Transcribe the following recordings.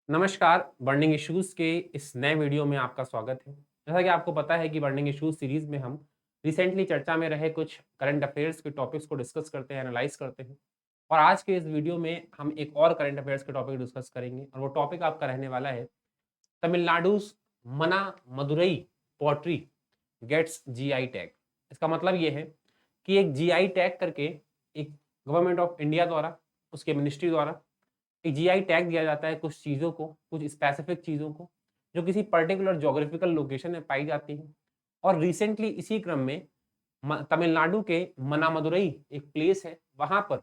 नमस्कार, burning issues के इस नए वीडियो में आपका स्वागत है। जैसा कि आपको पता है कि बर्निंग इश्यूज़ सीरीज़ में हम रिसेंटली चर्चा में रहे कुछ करंट अफ़ेयर्स के टॉपिक्स को डिस्कस करते हैं, एनालाइज़ करते हैं। और आज के इस वीडियो में हम एक और करंट अफ़ेयर्स के टॉपिक डिस्कस करेंगे और वो टॉपिक आपका रहने वाला है Tamil Nadu's Manamadurai pottery gets GI tag. इसका मतलब ये है कि एक जीआई टैग करके एक गवर्नमेंट ऑफ इंडिया द्वारा, उसके मिनिस्ट्री द्वारा एक जीआई टैग दिया जाता है कुछ चीज़ों को, कुछ स्पेसिफिक चीज़ों को, जो किसी पर्टिकुलर ज्योग्राफिकल लोकेशन में पाई जाती हैं। और रिसेंटली इसी क्रम में तमिलनाडु के मनामदुरई एक प्लेस है, वहाँ पर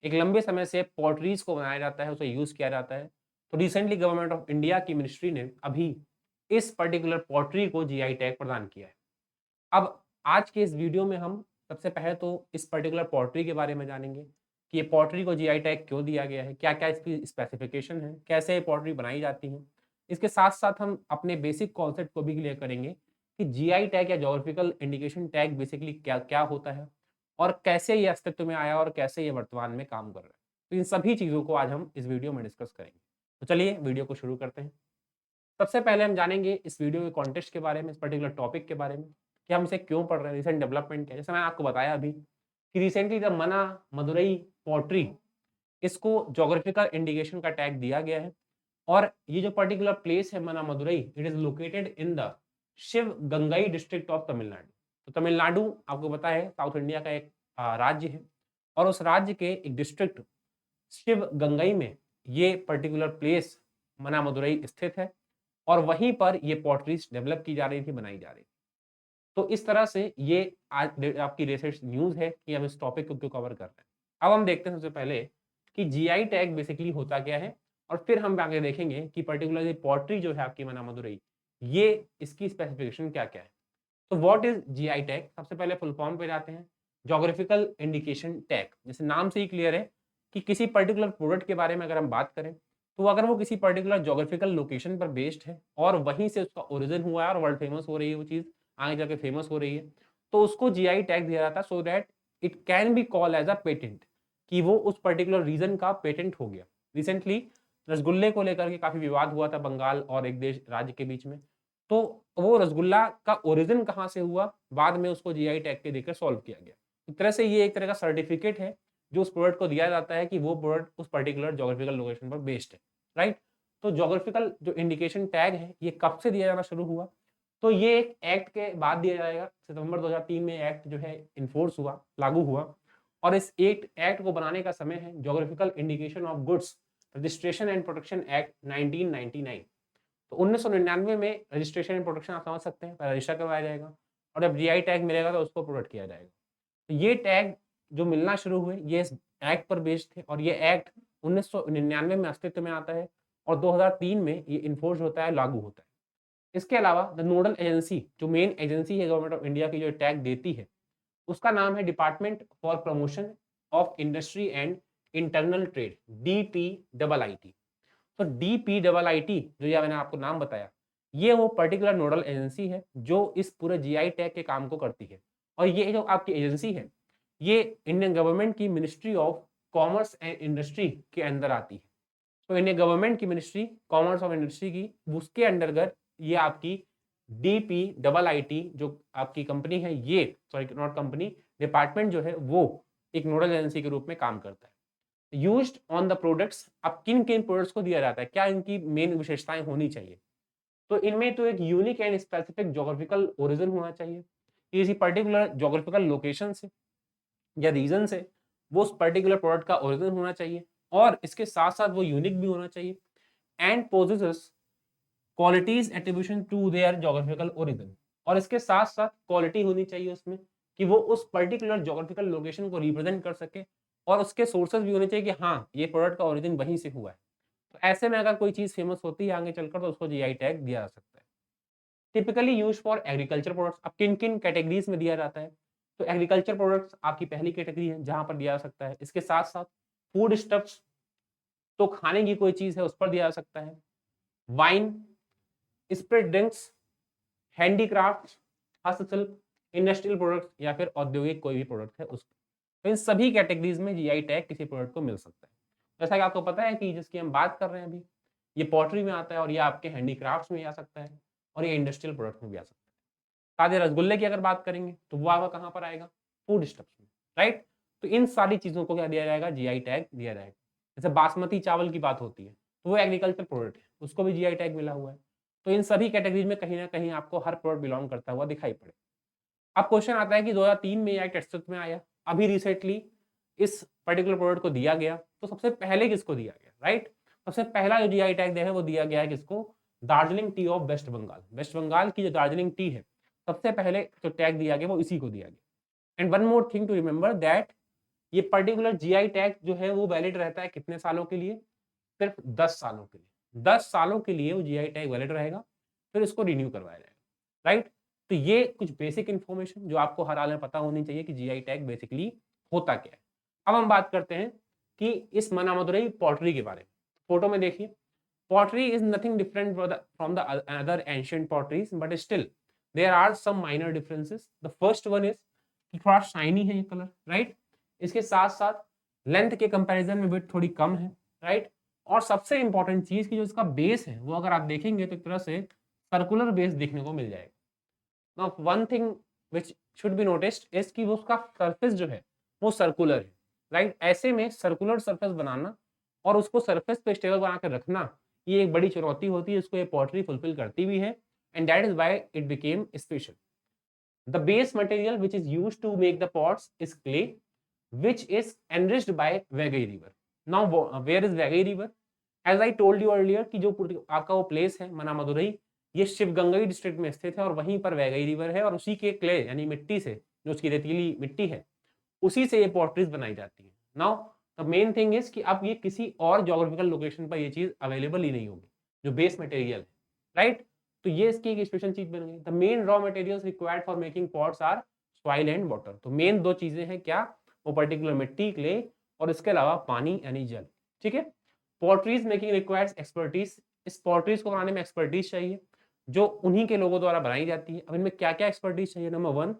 एक लंबे समय से पॉटरीज़ को बनाया जाता है, उसे यूज़ किया जाता है। तो रिसेंटली गवर्नमेंट ऑफ इंडिया की मिनिस्ट्री ने अभी इस पर्टिकुलर पॉटरी को जीआई टैग प्रदान किया है। अब आज के इस वीडियो में हम सबसे पहले तो इस पर्टिकुलर पॉटरी के बारे में जानेंगे कि ये पॉटरी को जीआई टैग क्यों दिया गया है, क्या-क्या इसकी स्पेसिफिकेशन है, कैसे ये पॉटरी बनाई जाती है। इसके साथ-साथ हम अपने बेसिक कॉन्सेप्ट को भी क्लियर करेंगे कि जीआई टैग या ज्योग्राफिकल इंडिकेशन टैग बेसिकली क्या-क्या होता है और कैसे ये अस्तित्व में आया और कैसे ये वर्तमान में काम कर रहा है। तो इन सभी चीज़ों को आज हम इस वीडियो में डिस्कस करेंगे। तो चलिए वीडियो को शुरू करते हैं। सबसे पहले हम जानेंगे इस वीडियो के कॉन्टेक्स्ट के बारे में, इस पर्टिकुलर टॉपिक के बारे में, कि हम इसे क्यों पढ़ रहे हैं, रिसेंट डेवलपमेंट क्या है। जैसे मैंने आपको बताया अभी कि रिसेंटली द मना मदुरई पोट्री इसको ज्योग्राफिकल इंडिकेशन का टैग दिया गया है और ये जो पर्टिकुलर प्लेस है मना Madurai, it is located in the Sivagangai district of Tamil Nadu. तो तमिलनाडु आपको पता है साउथ इंडिया का एक राज्य है और उस राज्य के एक डिस्ट्रिक्ट शिवगंगई में ये पर्टिकुलर प्लेस मना मदुरई स्थित है और वहीं पर ये पॉटरीज़ डेवलप की जा रही थी, बनाई जा रही थी। तो इस तरह से ये आज आपकी लेटेस्ट न्यूज़ है कि हम इस टॉपिक को क्यों कवर कर रहे हैं। अब हम देखते हैं सबसे पहले कि जीआई टैग बेसिकली होता क्या है और फिर हम आगे देखेंगे कि पर्टिकुलरली पॉटरी जो है आपकी मना मदुरई, ये इसकी स्पेसिफिकेशन क्या-क्या है। तो व्हाट इज़ जीआई टैग? सबसे पहले फुल फॉर्म पे जाते हैं। ज्योग्राफिकल इंडिकेशन टैग, जैसे नाम से ही क्लियर है कि किसी पर्टिकुलर प्रोडक्ट के बारे में अगर हम बात करें, तो अगर वो किसी पर्टिकुलर ज्योग्राफिकल लोकेशन पर बेस्ड है और वहीं से उसका ओरिजिन हुआ है और वर्ल्ड फेमस हो रही है वो चीज़, आगे जाके फेमस हो रही है, तो उसको जीआई टैग दिया जाता है so that it can be called as a patent, कि वो उस पर्टिकुलर रीजन का पेटेंट हो गया। रिसेंटली रसगुल्ले को लेकर के काफ़ी विवाद हुआ था बंगाल और एक देश राज्य के बीच में। तो वो रसगुल्ला का ओरिजिन कहाँ से हुआ, बाद में उसको जीआई टैग के देकर सॉल्व किया गया। एक तरह से ये एक तरह का सर्टिफिकेट है, जो उस प्रोडक्ट को दिया जाता है कि वो प्रोडक्ट उस पर्टिकुलर ज्योग्राफिकल लोकेशन पर बेस्ड है, राइट? तो ज्योग्राफिकल जो इंडिकेशन टैग है, ये कब से दिया जाना शुरू हुआ? तो ये एक एक्ट के बाद दिया जाएगा। सितंबर 2003 में एक्ट जो है एनफोर्स हुआ, लागू हुआ और इस एक्ट को बनाने का समय है geographical indication of goods registration and protection act 1999। तो 1999 में रजिस्ट्रेशन एंड प्रोटेक्शन आप समझ सकते हैं, पहले रजिस्टर करवाया जाएगा और जब जीआई टैग मिलेगा तो उसको प्रोटेक्ट किया जाएगा। तो ये टैग जो मिलना शुरू हुए, ये इस एक्ट पर बेस्ड थे और ये एक्ट 1999 में अस्तित्व में आता है और 2003 में ये इन्फोर्स होता है, लागू होता है। इसके अलावा द नोडल एजेंसी, जो मेन एजेंसी है गवर्नमेंट ऑफ इंडिया की जो टैग देती है, उसका नाम है department for promotion of industry and internal trade, DPIIT। तो DPIIT जो ये मैंने आपको नाम बताया, ये वो पर्टिकुलर नोडल एजेंसी है जो इस पूरे जीआई टैग के काम को करती है और ये जो आपकी एजेंसी है, ये इंडियन गवर्नमेंट की ministry of commerce and industry के अंदर आती है। तो इंडियन गवर्नमेंट की मिनिस्ट्री कॉमर्स और इंडस्ट्री की, उसके अंतर्गत ये आपकी DPIIT जो आपकी कंपनी है, ये सॉरी नॉट कंपनी, डिपार्टमेंट जो है वो एक नोडल एजेंसी के रूप में काम करता है। यूज्ड ऑन द प्रोडक्ट्स, अब किन-किन प्रोडक्ट्स को दिया जाता है, क्या इनकी मेन विशेषताएँ होनी चाहिए? तो इनमें तो एक unique and specific geographical origin होना चाहिए। किसी पर्टिकुलर ज्योग्राफिकल लोकेशन से या रीजन से वो उस पर्टिकुलर प्रोडक्ट का ओरिजिन होना चाहिए और इसके साथ-साथ वो यूनिक भी होना चाहिए and possesses qualities attribution to their geographical origin, और इसके साथ-साथ क्वालिटी होनी चाहिए उसमें कि वो उस पर्टिकुलर ज्योग्राफिकल लोकेशन को रिप्रेजेंट कर सके और उसके सोर्सेस भी होने चाहिए कि हाँ, ये प्रोडक्ट का ओरिजिन वहीं से हुआ है। तो ऐसे में अगर कोई चीज़ फेमस होती है आगे चलकर तो उसको जीआई टैग दिया जा सकता है। Typically used for agriculture products, अब किन-किन कैटेगरीज़ में दिया जाता है? तो एग्रीकल्चर प्रोडक्ट्स आपकी पहली कैटेगरी है जहाँ पर दिया जा सकता है। इसके साथ-साथ फूड स्टफ्स, तो खाने की कोई चीज़ है उस पर दिया जा सकता है। वाइन, स्प्रिट ड्रिंक्स, हैंडीक्राफ्ट, हस्तशिल्प, इंडस्ट्रियल प्रोडक्ट्स या फिर औद्योगिक कोई भी प्रोडक्ट है उस, तो इन सभी कैटेगरीज़ में जीआई टैग किसी प्रोडक्ट को मिल सकता है। जैसा कि आपको पता है कि जिसकी हम बात कर रहे हैं अभी, ये पॉटरी में आता है और ये आपके हैंडीक्राफ्ट्स में आ सकता है और ये इंडस्ट्रियल प्रोडक्ट में भी आ सकता है। सादे रसगुल्ले की अगर बात करेंगे तो वो आपका कहाँ पर आएगा? फूड स्टफ्स में, राइट? तो इन सारी चीज़ों को क्या दिया जाएगा? जीआई टैग दिया जाएगा। जैसे बासमती चावल की बात होती है, तो वो एग्रीकल्चर प्रोडक्ट है, उसको भी जीआई टैग मिला हुआ है। तो इन सभी कैटेगरीज में कहीं न कहीं आपको हर प्रोडक्ट बिलॉन्ग करता हुआ दिखाई पड़े। अब क्वेश्चन आता है कि 2003 में ये एक्ट अस्तित्व में आया, अभी रिसेंटली इस पर्टिकुलर प्रोडक्ट को दिया गया, तो सबसे पहले किसको दिया गया, राइट? सबसे पहला जो जीआई टैग है वो दिया गया है किसको? Darjeeling tea of West Bengal. वेस्ट बंगाल की जो दार्जिलिंग टी है, सबसे पहले जो टैग दिया गया वो इसी को दिया गया। And one more thing to remember that ये पर्टिकुलर जीआई टैग जो है वो वैलिड रहता है कितने सालों के लिए? सिर्फ 10 सालों के लिए। 10 सालों के लिए वो जीआई टैग वैलिड रहेगा, फिर इसको रिन्यू करवाया जाएगा, राइट? तो ये कुछ बेसिक इन्फॉर्मेशन जो आपको हर हाल में पता होनी चाहिए कि जीआई टैग बेसिकली होता क्या है। अब हम बात करते हैं कि इस मन्नामदुरई पॉटरी के बारे में। फोटो में देखिए, pottery is nothing different from the other ancient potteries, but still there are some minor differences. The first one is कि थोड़ा शाइनी है ये कलर, राइट? इसके साथ साथ लेंथ के कंपैरिजन में विड्थ थोड़ी कम है, राइट? और सबसे इंपॉर्टेंट चीज की जो इसका बेस है वो अगर आप देखेंगे तो एक तरह से सर्कुलर बेस देखने को मिल जाएगा। Now one thing which should be noticed is कि वो उसका सरफेस जो है वो सर्कुलर है, राइट? ऐसे में सर्कुलर सरफेस बनाना और उसको सरफेस पे स्टेबल बना कर रखना ये एक बड़ी चुनौती होती है, इसको ये पॉटरी फुलफिल करती भी है and that is why it became special. The base material which is used to make the pots is clay which is enriched by Vaigai River. Now, where is Vaigai River? As I told you earlier कि जो आपका वो place है मन्नामदुरई, ये Sivagangai district में स्थित है और वहीं पर वैगई रिवर है और उसी के क्ले यानी मिट्टी से, जो उसकी रेतीली मिट्टी है, उसी से ये पॉटरीज बनाई जाती है। Now the main thing is कि अब ये किसी और जोग्राफिकल लोकेशन पर ये चीज अवेलेबल ही नहीं होगी, जो बेस मटेरियल है, राइट? तो ये इसकी एक स्पेशल चीज बन गई। The main raw materials required for making pots are soil and water. तो मेन दो चीजें हैं क्या? वो पर्टिकुलर मिट्टी, क्ले और इसके अलावा पानी यानी जल, ठीक है? Potteries making requires expertise. इस पॉटरीज को बनाने में एक्सपर्टीज चाहिए जो उन्हीं के लोगों द्वारा बनाई जाती है। अब इनमें क्या क्या एक्सपर्टीज चाहिए? Number one,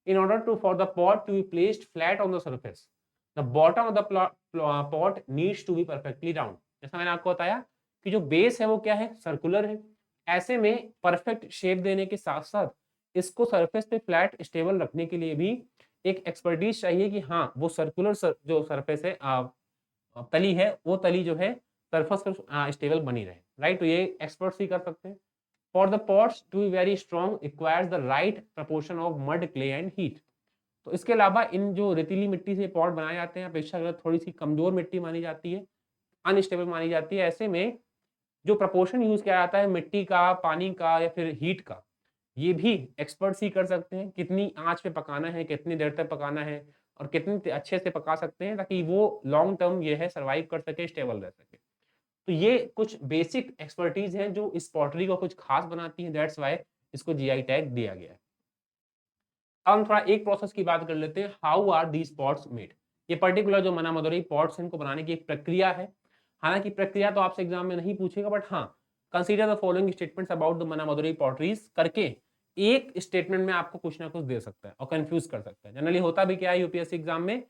in order to for the pot to be placed flat on the surface, the bottom of the pot needs to be perfectly round। जैसा मैंने आपको बताया कि जो बेस है वो क्या है? सर्कुलर है। ऐसे में परफेक्ट शेप देने के साथ साथ इसको सरफेस पे फ्लैट स्टेबल रखने के लिए भी एक एक्सपर्टीज चाहिए कि हाँ वो सर्कुलर जो सरफेस है तली है, वो तली जो है सरफेस पर स्टेबल बनी रहे, राइट? तो ये एक्सपर्ट्स ही कर सकते हैं। For the pots to be very strong requires the right proportion of mud, clay and heat। तो इसके अलावा इन जो रेतीली मिट्टी से पॉट बनाए जाते हैं अपेक्षाकृत थोड़ी सी कमजोर मिट्टी मानी जाती है, अनस्टेबल मानी जाती है। ऐसे में जो प्रपोर्शन यूज किया जाता है मिट्टी का, पानी का या फिर हीट का, ये भी एक्सपर्ट्स ही कर सकते हैं। कितनी आंच पे पकाना है, कितनी देर तक पकाना है और कितने अच्छे से पका सकते हैं ताकि वो लॉन्ग टर्म ये है सर्वाइव कर सके, स्टेबल रह सके। तो ये कुछ बेसिक एक्सपर्टीज हैं जो इस पॉटरी को कुछ खास बनाती है, दैट्स व्हाई इसको जीआई टैग दिया गया है। अब हम थोड़ा एक प्रोसेस की बात कर लेते हैं, how are these pots made. ये पर्टिकुलर जो मन्नामदुरई पॉट्स हैं इनको बनाने की एक प्रक्रिया है। हालांकि प्रक्रिया तो आपसे एग्जाम में नहीं पूछेगा, बट हाँ, consider the following statements about the Mannamadurai potteries करके एक स्टेटमेंट में आपको कुछ ना कुछ दे सकता है और कंफ्यूज कर सकता है। जनरली होता भी क्या है यूपीएससी एग्जाम में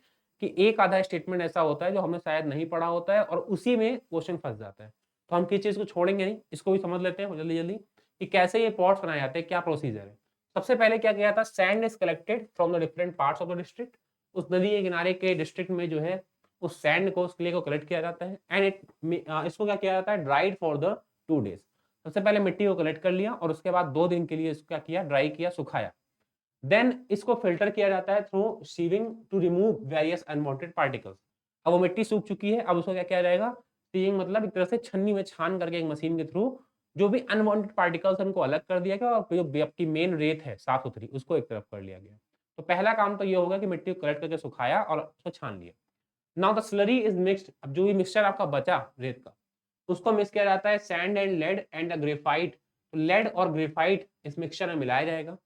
कि एक आधा स्टेटमेंट ऐसा होता है जो हमने शायद नहीं पढ़ा होता है और उसी में क्वेश्चन फंस जाता है। तो हम किस चीज को छोड़ेंगे नहीं, इसको भी समझ लेते हैं जल्दी जल्दी कि कैसे ये पॉट्स बनाए जाते हैं, क्या प्रोसीजर है। सबसे पहले क्या किया था? Sand is collected from the different parts of the district. उस नदी के किनारे के डिस्ट्रिक्ट में जो है उस सैंड को, उस क्ले को कलेक्ट किया जाता है एंड इसको क्या किया जाता है? Dried for the 2 days. सबसे पहले मिट्टी को कलेक्ट कर लिया और उसके बाद 2 दिन के लिए इसको क्या किया? ड्राई किया, सुखाया। देन इसको फिल्टर किया जाता है through sieving to remove various unwanted particles. अब वो मिट्टी सूख चुकी है, अब उसको क्या किया जाएगा? सीविंग मतलब एक तरह से छन्नी में छान करके एक मशीन के थ्रू जो भी अनवांटेड पार्टिकल्स उनको अलग कर दिया गया और जो आपकी मेन रेत है साफ सुथरी उसको एक तरफ कर लिया गया। तो पहला काम तो ये होगा कि मिट्टी को कलेक्ट करके सुखाया और उसको छान लिया। Now the slurry is mixed. अब जो भी मिक्सचर आपका बचा रेत का, उसको मिक्स किया जाता है sand and lead and graphite. तो लेड और ग्रेफाइट इस मिक्सचर में मिलाया जाएगा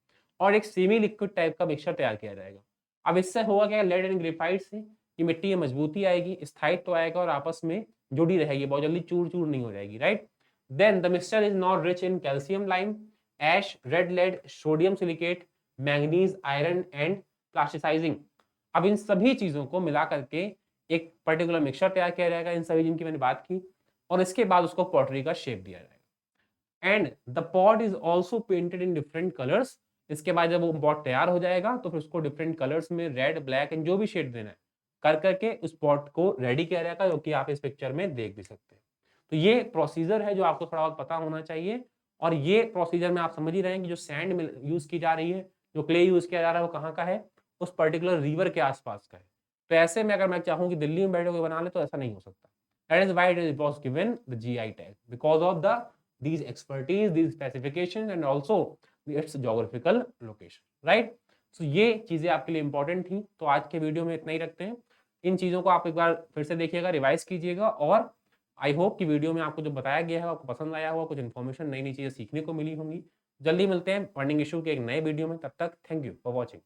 और एक सेमी लिक्विड टाइप का मिक्सचर तैयार किया जाएगा। अब इससे होगा क्या? लेड एंड ग्रेफाइट से ये मिट्टी में मजबूती आएगी, स्थायित्व आएगा और आपस में जुड़ी रहेगी, बहुत जल्दी चूर चूर नहीं हो जाएगी, right? Then the mixture is not rich in calcium, lime, ash, red lead, sodium silicate, manganese, iron and plasticising. अब इन सभी चीजों को मिला करके एक पर्टिकुलर मिक्सचर तैयार किया जाएगा, इन सभी जिनकी मैंने बात की। और इसके बाद उसको पॉटरी का शेप दिया जाएगा। And the pot is also painted in different colours. इसके बाद जब वो पॉट तैयार हो जाएगा तो फिर उसको डिफरेंट कलर्स में रेड, ब्लैक एंड जो भी शेड देना है कर करके उस पॉट को रेडी किया जाएगा, जो कि आप इस पिक्चर में देख भी सकते हैं। तो ये प्रोसीजर है जो आपको थोड़ा बहुत पता होना चाहिए। और ये प्रोसीजर में आप समझ ही रहे हैं कि जो सैंड यूज की जा रही है, जो क्ले यूज किया जा रहा है, वो कहाँ का है, उस पर्टिकुलर रिवर के आसपास का है। तो ऐसे में अगर मैं चाहूँ कि दिल्ली में बैठे कोई बना ले तो ऐसा नहीं हो सकता। That is why it was given the GI tag because of the these expertise, these specifications and also its geographical location, right? So ये चीजें आपके लिए इंपॉर्टेंट थी। तो आज के वीडियो में इतना ही रखते हैं। इन चीजों को आप एक बार फिर से देखिएगा, रिवाइज कीजिएगा और आई होप कि वीडियो में आपको जो बताया गया है आपको पसंद आया होगा, कुछ इन्फॉर्मेशन, नई नई चीजें सीखने को मिली होंगी। जल्दी मिलते हैं बर्निंग इशू के एक नए वीडियो में, तब तक थैंक यू फॉर वॉचिंग।